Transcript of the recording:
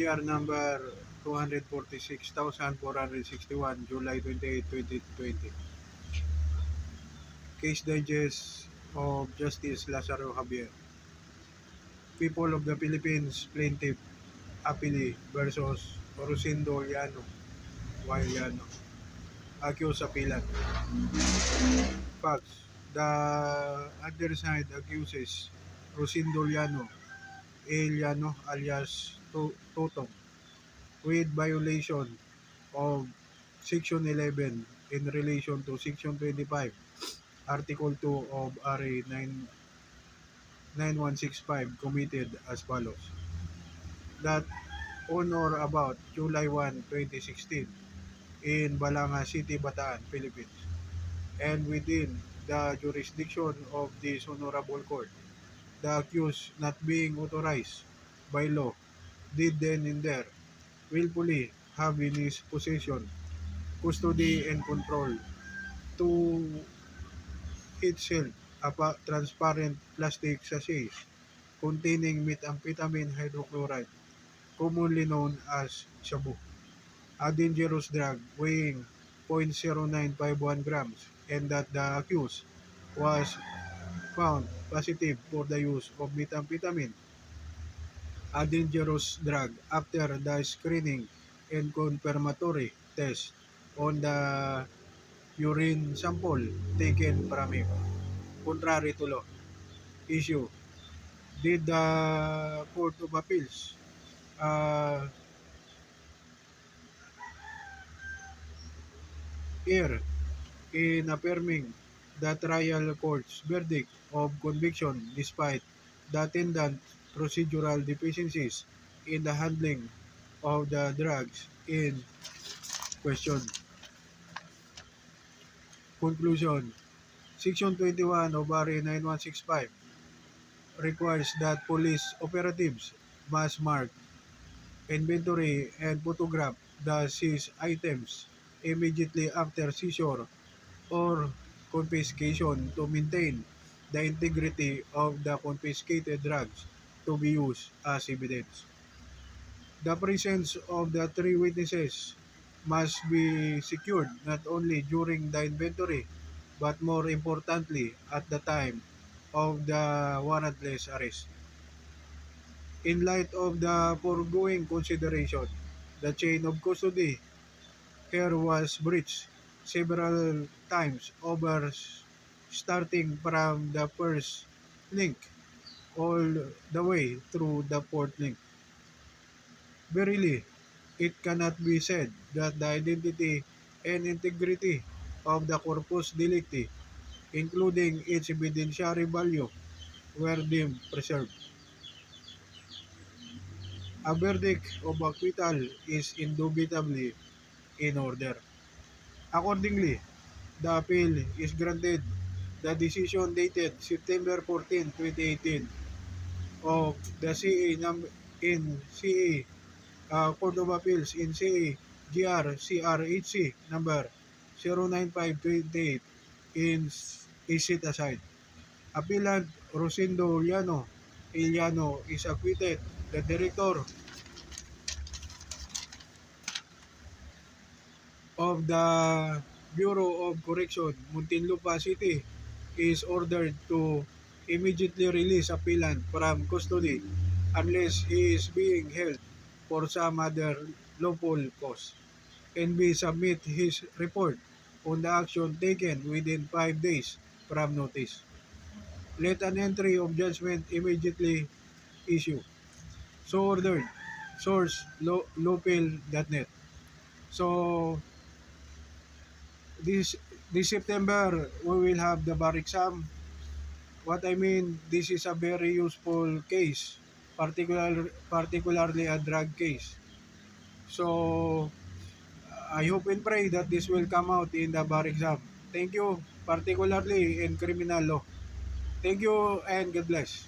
GR number 246,461, July 28, 2020. Case Digest of Justice Lazaro Javier. People of the Philippines Plaintiff Appellee versus Rosendo Llano, Llano. Accused Appealant. Facts. The other side accuses Rosendo Llano, Llano alias Totong, with violation of Section 11 in relation to Section 25, Article 2 of RA 9165 committed as follows. That on or about July 1, 2016, in Balanga City, Bataan, Philippines, and within the jurisdiction of this Honorable Court, the accused not being authorized by law did then and there willfully have in his possession, custody, and control to itself a transparent plastic sachet containing methamphetamine hydrochloride, commonly known as shabu, a dangerous drug weighing 0.0951 grams, and that the accused was found positive for the use of methamphetamine, a dangerous drug, after the screening and confirmatory test on the urine sample taken from him. Contrary to law. Issue. Did the Court of Appeals err in affirming the trial court's verdict of conviction despite the attendant procedural deficiencies in the handling of the drugs in question? Conclusion. Section 21 of RA 9165 requires that police operatives must mark, inventory, and photograph the seized items immediately after seizure or confiscation to maintain the integrity of the confiscated drugs to be used as evidence. The presence of the three witnesses must be secured not only during the inventory but more importantly at the time of the warrantless arrest. In light of the foregoing consideration, the chain of custody here was breached several times over, starting from the first link all the way through the fourth link. Verily, it cannot be said that the identity and integrity of the corpus delicti, including its evidentiary value, were deemed preserved. A verdict of acquittal is indubitably in order. Accordingly, the appeal is granted. The decision dated September 14, 2018 of the in Court of Appeals in CA CRHC number 09528 is set aside. Appellant Rosendo Llano is acquitted. The Director of the Bureau of Correction, Muntinlupa City, is ordered to immediately release appellant from custody unless he is being held for some other lawful cause, and be submit his report on the action taken within 5 days from notice. Let an entry of judgment immediately issue. So ordered. Source lawpil.net. So this September we will have the bar exam. What I mean, this is a very useful case, particularly a drug case. So I hope and pray that this will come out in the bar exam. Thank you, particularly in criminal law. Thank you and God bless.